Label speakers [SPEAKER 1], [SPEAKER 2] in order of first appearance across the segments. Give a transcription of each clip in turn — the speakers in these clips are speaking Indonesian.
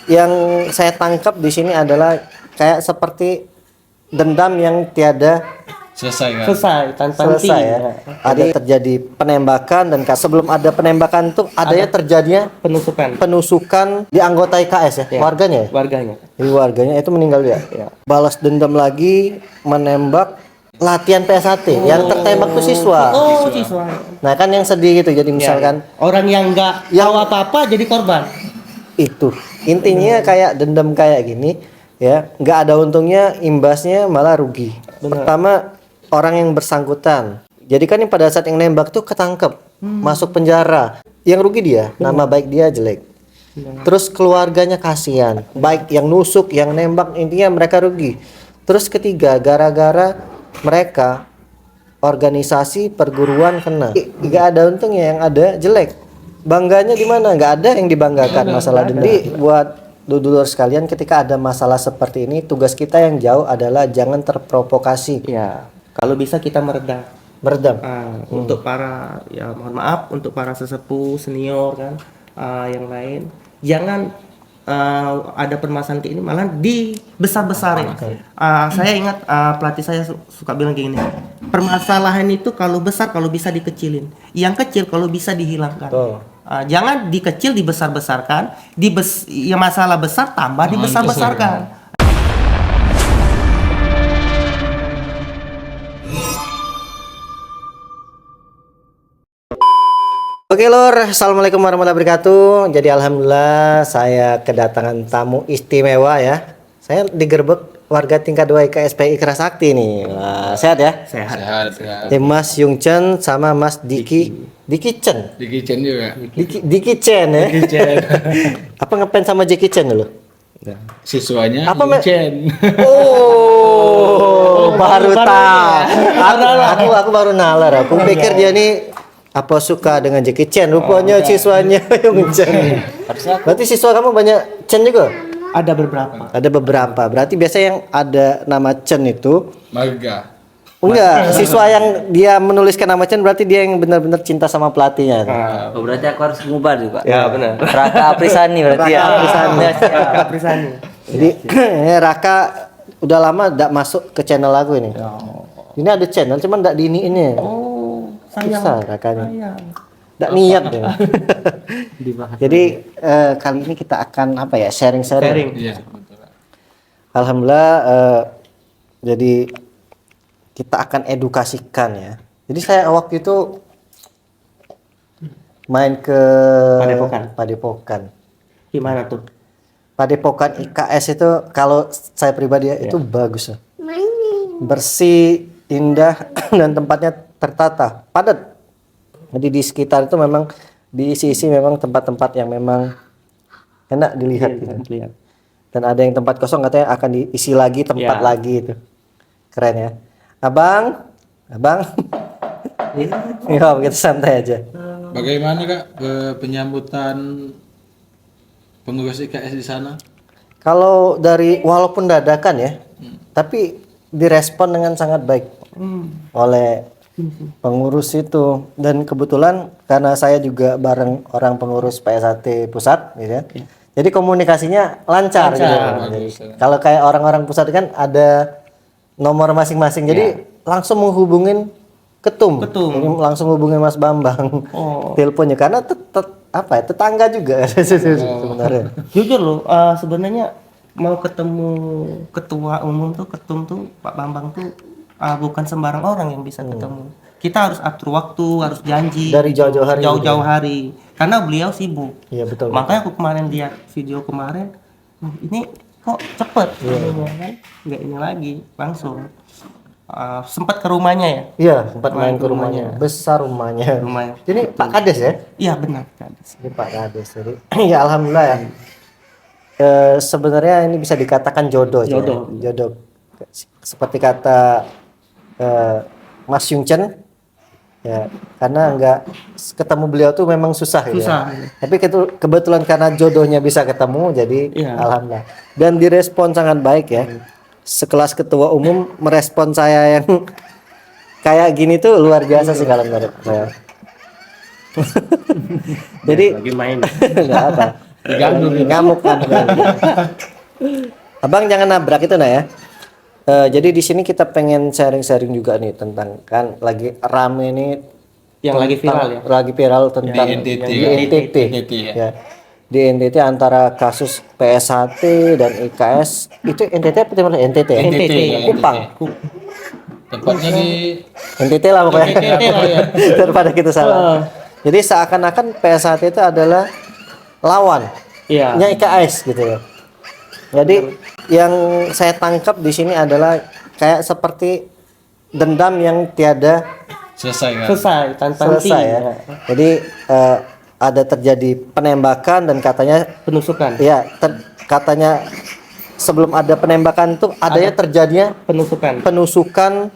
[SPEAKER 1] yang saya tangkap di sini adalah kayak seperti dendam yang tiada
[SPEAKER 2] Selesai kan?
[SPEAKER 3] Selesai tanpa henti.
[SPEAKER 1] selesai ya. Ada terjadi penembakan dan sebelum ada penembakan tuh adanya terjadinya penusukan di anggota IKS ya, warganya ya?
[SPEAKER 3] Warganya.
[SPEAKER 1] Jadi warganya itu meninggal ya. Balas dendam lagi menembak latihan PSAT yang tertembak tuh siswa.
[SPEAKER 3] Oh, siswa.
[SPEAKER 1] Nah kan yang sedih gitu. Jadi misalkan
[SPEAKER 3] Orang yang nggak tahu apa-apa jadi korban.
[SPEAKER 1] itu intinya kayak dendam kayak gini ya, nggak ada untungnya, imbasnya malah rugi. Pertama orang yang bersangkutan, jadi kan yang pada saat yang nembak tuh ketangkep, masuk penjara, yang rugi dia, nama baik dia jelek. Terus keluarganya kasihan, baik yang nusuk yang nembak, intinya mereka rugi. Terus ketiga, gara-gara mereka organisasi perguruan kena, nggak ada untungnya, yang ada jelek. Bangganya di mana? Nggak ada yang dibanggakan masalah dendam. Jadi buat dulur sekalian, ketika ada masalah seperti ini, tugas kita yang jauh adalah jangan terprovokasi.
[SPEAKER 3] Ya, kalau bisa kita meredam. Untuk para, ya mohon maaf, untuk para sesepuh senior kan, yang lain, jangan ada permasalahan kayak ini malah dibesar-besarin. Saya ingat pelatih saya suka bilang kayak gini, permasalahan itu kalau besar kalau bisa dikecilin, yang kecil kalau bisa dihilangkan. Jangan dikecil dibesar-besarkan, ya masalah besar tambah dibesar-besarkan.
[SPEAKER 1] Oke lor, assalamualaikum warahmatullahi wabarakatuh. Jadi alhamdulillah saya kedatangan tamu istimewa ya. Saya digerebek warga tingkat 2 IKSPI Kerasakti nih. Wah, sehat ya?
[SPEAKER 3] Sehat.
[SPEAKER 1] Mas Yung Chen sama Mas Diki Chen.
[SPEAKER 2] Diki Chen juga.
[SPEAKER 1] Diki Chen ya. Apa ngefans sama Jackie Chan dulu?
[SPEAKER 2] Siswanya
[SPEAKER 1] Apa,
[SPEAKER 2] Yung Chen.
[SPEAKER 1] Oh, baru tahu. Aku baru nalar. Aku pikir dia nih apa suka dengan Jackie Chan, rupanya siswanya Yung Chen. Berarti siswa kamu banyak Chen juga?
[SPEAKER 3] Ada beberapa.
[SPEAKER 1] Ada beberapa. Berarti biasa yang ada nama Chen itu
[SPEAKER 2] Marga.
[SPEAKER 1] enggak, siswa yang dia menuliskan nama Chen berarti dia yang benar-benar cinta sama pelatihnya.
[SPEAKER 4] Oh, berarti aku harus ngubah juga.
[SPEAKER 3] Ya benar.
[SPEAKER 4] Raka Aprisani berarti ya.
[SPEAKER 3] Aprisani.
[SPEAKER 1] Jadi Raka udah lama enggak masuk ke channel aku ini. Ini ada channel cuman enggak di ini.
[SPEAKER 3] Oh, sayang.
[SPEAKER 1] Susah Rakanya. Enggak niat ya. Jadi kali ini kita akan apa ya, sharing-sharing.
[SPEAKER 2] Iya, betul.
[SPEAKER 1] Alhamdulillah jadi kita akan edukasikan ya. Jadi saya waktu itu main ke Padepokan.
[SPEAKER 3] Gimana tuh?
[SPEAKER 1] Padepokan IKS itu kalau saya pribadi ya, itu bagus ya. Bersih, indah dan tempatnya tertata, padat. Jadi di sekitar itu memang diisi-isi memang tempat-tempat yang memang enak dilihat gitu. Dan ada yang tempat kosong katanya akan diisi lagi tempat lagi itu. Keren ya. Abang. Ya, begitu santai aja.
[SPEAKER 2] Bagaimana Kak penyambutan pengurus IKS di sana?
[SPEAKER 1] Kalau dari walaupun dadakan ya, tapi direspon dengan sangat baik oleh pengurus itu. Dan kebetulan karena saya juga bareng orang pengurus PSAT pusat gitu ya. Jadi komunikasinya lancar. Gitu. Kalau kayak orang-orang pusat kan ada nomor masing-masing. Jadi langsung menghubungin ketum. Langsung hubungin Mas Bambang. Teleponnya karena tetangga juga sebenarnya.
[SPEAKER 3] Jujur loh, sebenarnya mau ketemu ketua umum tuh, ketum tuh Pak Bambang tuh bukan sembarang orang yang bisa ketemu. Kita harus atur waktu, harus janji
[SPEAKER 1] dari jauh-jauh
[SPEAKER 3] hari. Karena beliau sibuk.
[SPEAKER 1] Iya betul.
[SPEAKER 3] Makanya aku kemarin lihat video kemarin, ini kok cepet, kan? Nggak ini lagi, langsung. Sempat ke rumahnya ya?
[SPEAKER 1] Iya, sempat main ke rumahnya. Besar rumahnya. Ini Pak Kades ya?
[SPEAKER 3] Iya benar, Kades.
[SPEAKER 1] Ini Pak Kades. Jadi ya alhamdulillah ya. Sebenarnya ini bisa dikatakan jodoh. Seperti kata Mas Yung Chen ya, karena nggak ketemu beliau tuh memang susah. Ya. Tapi kebetulan karena jodohnya bisa ketemu, jadi alhamdulillah. Dan direspon sangat baik ya. Sekelas ketua umum merespon saya yang kayak gini tuh luar biasa sih kalau menurut saya. Jadi
[SPEAKER 3] lagi main.
[SPEAKER 1] nggak apa.
[SPEAKER 2] Diganggu nih.
[SPEAKER 1] Ngamuk kan. Abang jangan nabrak itu nah ya. Jadi di sini kita pengen sharing-sharing juga nih tentang kan lagi rame nih
[SPEAKER 3] Yang lagi viral ya.
[SPEAKER 1] lagi viral tentang
[SPEAKER 2] Di NTT.
[SPEAKER 1] di NTT.
[SPEAKER 2] NTT, ya.
[SPEAKER 1] Ya. Di NTT antara kasus PSHT dan IKS itu NTT apa timur NTT ya?
[SPEAKER 2] NTT, ya,
[SPEAKER 1] Kupang.
[SPEAKER 2] Tempatnya di
[SPEAKER 1] NTT lah pokoknya.
[SPEAKER 3] NTT lah ya.
[SPEAKER 1] Daripada kita salah. Jadi seakan-akan PSHT itu adalah lawan
[SPEAKER 3] Iya.
[SPEAKER 1] nya IKS gitu ya. Jadi yang saya tangkap di sini adalah kayak seperti dendam yang tiada
[SPEAKER 2] selesai kan.
[SPEAKER 3] Selesai tanpa henti.
[SPEAKER 1] selesai ya. Jadi ada terjadi penembakan dan katanya
[SPEAKER 3] Penusukan.
[SPEAKER 1] ya katanya sebelum ada penembakan tuh adanya terjadinya
[SPEAKER 3] Penusukan.
[SPEAKER 1] penusukan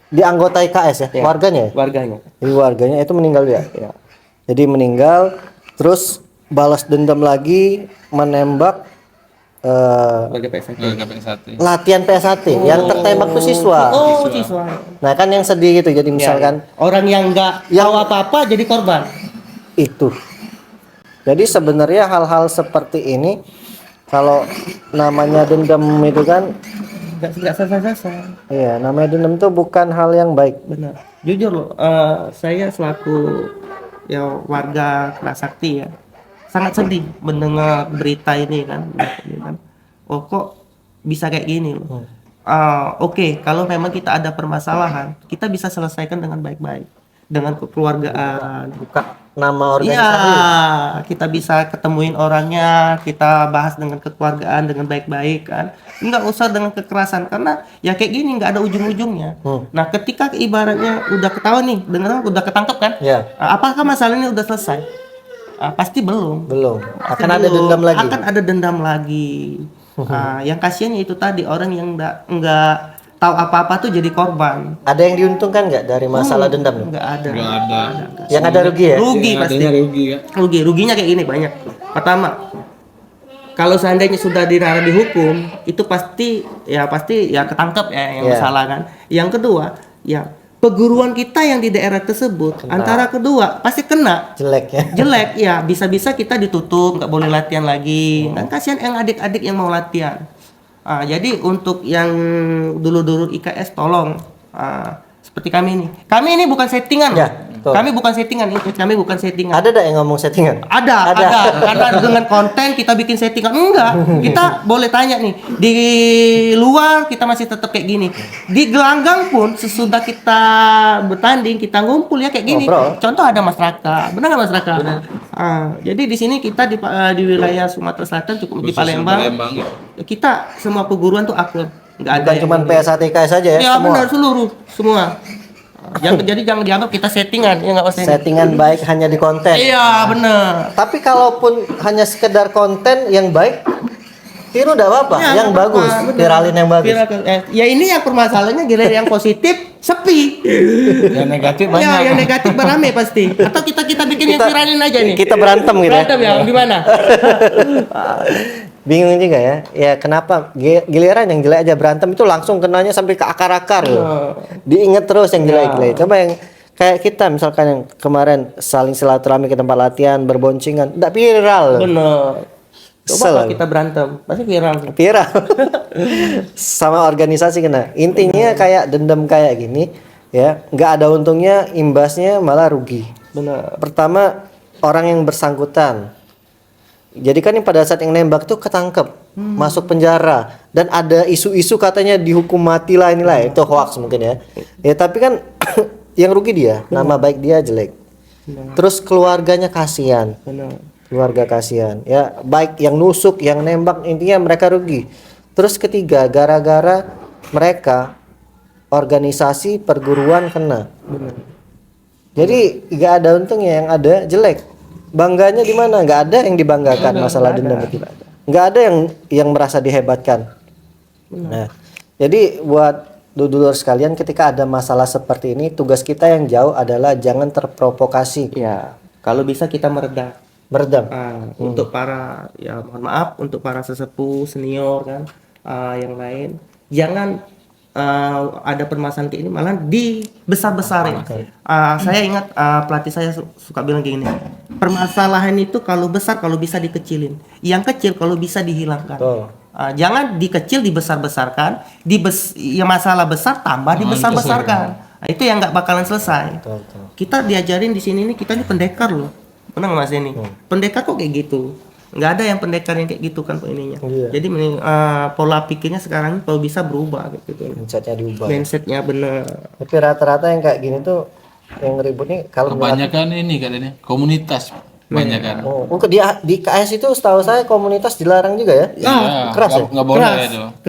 [SPEAKER 1] di anggota IKS ya,
[SPEAKER 3] Ya.
[SPEAKER 1] warganya ya?
[SPEAKER 3] Warganya.
[SPEAKER 1] Jadi warganya itu meninggal dia.
[SPEAKER 3] Ya.
[SPEAKER 1] Jadi meninggal terus balas dendam lagi menembak
[SPEAKER 3] Warga PSHT.
[SPEAKER 2] Gapeng sate.
[SPEAKER 1] latihan PSHT yang tertembak tuh siswa.
[SPEAKER 3] Oh, siswa.
[SPEAKER 1] Nah kan yang sedih gitu. Jadi misalkan
[SPEAKER 3] Orang yang nggak tahu apa-apa jadi korban.
[SPEAKER 1] itu. Jadi sebenarnya hal-hal seperti ini kalau namanya dendam itu kan,
[SPEAKER 3] Nggak selesai-selesai.
[SPEAKER 1] iya namanya dendam itu bukan hal yang baik.
[SPEAKER 3] Benar. Jujur loh, saya selaku ya warga Kerasakti ya, sangat sedih mendengar berita ini kan. Oh kok bisa kayak gini loh. Oke, kalau memang kita ada permasalahan, kita bisa selesaikan dengan baik-baik, dengan kekeluargaan.
[SPEAKER 1] Buka nama
[SPEAKER 3] Iya,
[SPEAKER 1] organisasi.
[SPEAKER 3] kita bisa ketemuin orangnya, kita bahas dengan kekeluargaan dengan baik-baik kan. Nggak usah dengan kekerasan karena ya kayak gini nggak ada ujung-ujungnya. Nah, ketika ibaratnya udah ketahuan nih, udah ketangkep kan?
[SPEAKER 1] Ya.
[SPEAKER 3] Apakah masalahnya udah selesai? Pasti belum.
[SPEAKER 1] Belum.
[SPEAKER 3] Pasti
[SPEAKER 1] Akan ada
[SPEAKER 3] belum.
[SPEAKER 1] dendam lagi.
[SPEAKER 3] Akan ada dendam lagi. Yang kasihannya itu tadi orang yang nggak tahu apa-apa tuh jadi korban.
[SPEAKER 1] Ada yang diuntungkan nggak dari masalah dendam?
[SPEAKER 3] Nggak ada.
[SPEAKER 2] Nggak ada.
[SPEAKER 1] Yang ada rugi ya?
[SPEAKER 3] Rugi
[SPEAKER 2] Yang
[SPEAKER 3] pasti.
[SPEAKER 2] adanya rugi kan.
[SPEAKER 3] Ruginya kayak gini banyak. Pertama, kalau seandainya sudah dihukum, itu pasti ya ketangkep ya yang
[SPEAKER 1] Iya.
[SPEAKER 3] bersalah kan. Yang kedua, ya perguruan kita yang di daerah tersebut antara kedua pasti kena
[SPEAKER 1] Jelek ya.
[SPEAKER 3] jelek ya, bisa-bisa kita ditutup, nggak boleh latihan lagi. Kan kasihan yang adik-adik yang mau latihan. Jadi untuk yang dulu-dulu IKS tolong seperti kami ini bukan settingan.
[SPEAKER 1] Ya, betul.
[SPEAKER 3] Kami bukan settingan, kami bukan settingan.
[SPEAKER 1] Ada yang ngomong settingan?
[SPEAKER 3] Ada. Karena dengan konten kita bikin settingan. Enggak. Kita boleh tanya nih. Di luar kita masih tetap kayak gini. Di gelanggang pun sesudah kita bertanding, kita ngumpul ya kayak gini.
[SPEAKER 1] Ngobrol.
[SPEAKER 3] Contoh ada Mas Raka. Benar nggak Mas Raka? Jadi di sini kita di wilayah Sumatera Selatan cukup di Palembang.
[SPEAKER 2] Ya.
[SPEAKER 3] Kita semua perguruan tuh akur. Enggak ada
[SPEAKER 1] Bukan
[SPEAKER 3] yang
[SPEAKER 1] cuma
[SPEAKER 3] ini.
[SPEAKER 1] PSHT IKS saja ya,
[SPEAKER 3] Ya
[SPEAKER 1] semua.
[SPEAKER 3] benar seluruh semua. Jadi jangan dianggap kita settingan ya nggak usah.
[SPEAKER 1] Settingan baik hanya di konten.
[SPEAKER 3] Iya benar.
[SPEAKER 1] Tapi kalaupun hanya sekedar konten yang baik, tiru enggak apa-apa,
[SPEAKER 3] Ya,
[SPEAKER 1] yang
[SPEAKER 3] nggak
[SPEAKER 1] bagus,
[SPEAKER 3] apa-apa, bener.
[SPEAKER 1] viralin yang bagus.
[SPEAKER 3] Ya ini yang permasalahannya giliran yang positif sepi.
[SPEAKER 2] Yang negatif banyak.
[SPEAKER 3] Ya yang negatif beramai pasti. Atau kita bikin yang viralin aja nih.
[SPEAKER 1] Kita berantem gitu
[SPEAKER 3] Berantem ya gimana?
[SPEAKER 1] Bingung juga ya. Ya kenapa giliran yang jelek aja berantem itu langsung kenanya sampai ke akar-akar loh. Diingat terus yang jelek-jelek. Coba yang kayak kita misalkan yang kemarin saling silaturahmi ke tempat latihan, berboncengan, enggak viral.
[SPEAKER 3] Bener. Coba
[SPEAKER 1] Kesel.
[SPEAKER 3] kalau kita berantem pasti viral.
[SPEAKER 1] Viral. Sama organisasi kena. Intinya kayak dendam kayak gini ya, nggak ada untungnya, imbasnya malah rugi.
[SPEAKER 3] Bener.
[SPEAKER 1] Pertama orang yang bersangkutan. Jadi kan yang pada saat yang nembak tuh ketangkep, masuk penjara dan ada isu-isu katanya dihukum mati lah inilah itu hoax mungkin ya. Ya tapi kan yang rugi dia, nama baik dia jelek. Terus keluarganya kasihan.
[SPEAKER 3] Bener.
[SPEAKER 1] Keluarga kasihan. Ya baik yang nusuk, yang nembak intinya mereka rugi. Terus ketiga gara-gara mereka organisasi perguruan kena.
[SPEAKER 3] Bener.
[SPEAKER 1] Jadi nggak ada untungnya, yang ada jelek. Bangganya di mana? Nggak ada yang dibanggakan masalah dendam itu. Nggak ada yang merasa dihebatkan. Nah, jadi buat dulur sekalian ketika ada masalah seperti ini, tugas kita yang jauh adalah jangan terprovokasi,
[SPEAKER 3] Ya kalau bisa kita meredam.
[SPEAKER 1] meredam.
[SPEAKER 3] Untuk para mohon maaf untuk para sesepuh senior kan yang lain jangan ada permasalahan kayak ini malah dibesar-besarin. Saya ingat pelatih saya suka bilang kayak gini, permasalahan itu kalau besar kalau bisa dikecilin, yang kecil kalau bisa dihilangkan. Jangan dikecil dibesar-besarkan, ya masalah besar tambah dibesar-besarkan. Nah, itu yang nggak bakalan selesai. Kita diajarin di sini nih, kita ini pendekar loh, benar nggak Mas Denny? Pendekar kok kayak gitu? Nggak ada yang pendekar yang kayak gitu kan ininya. Jadi pola pikirnya sekarang kalau bisa berubah gitu.
[SPEAKER 1] Mindsetnya diubah.
[SPEAKER 3] Mindsetnya bener.
[SPEAKER 1] Tapi rata-rata yang kayak gini tuh yang ribut nih kalau
[SPEAKER 2] Kebanyakan ini kan ini komunitas banyak kan.
[SPEAKER 1] di KS itu setahu saya komunitas dilarang juga ya.
[SPEAKER 2] Iya,
[SPEAKER 1] keras ya?
[SPEAKER 2] nggak boleh
[SPEAKER 3] Keras.
[SPEAKER 2] itu.